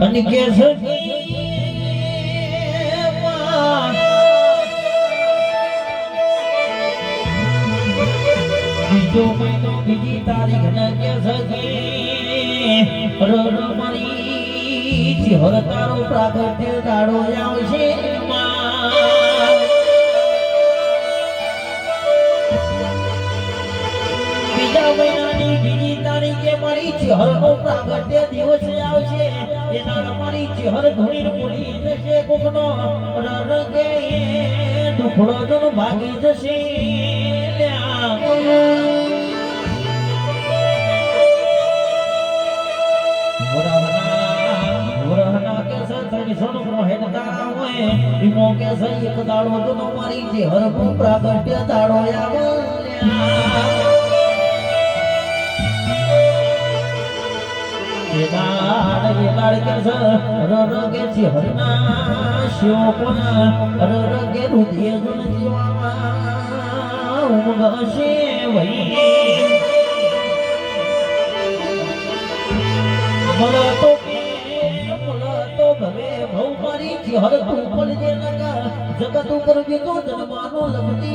અને કે સખી બીજો મહિનો બીજી તારીખ ને કે સખી મારી ચિહર તારો પ્રાગટ્ય દાડો આવશે બીજા મહિનાની બીજી તારીખે મારી ચિહર નો પ્રાગટ્ય દિવસ આવશે એના મારી ચિહર ધોઈ બોલી જશે કોકનો રગે દુખડો જો ભાગી જશે એક દાડો તો મારી જે હરકું પ્રાગટ્ય દાડો રગે છે હરના શોપના રગે રુધિર જીવાશે વહી મળતો ભવે ભવ મારી ચિહર તું પડજે લગા જગત ઉપર વિતો જન્માનો લગતી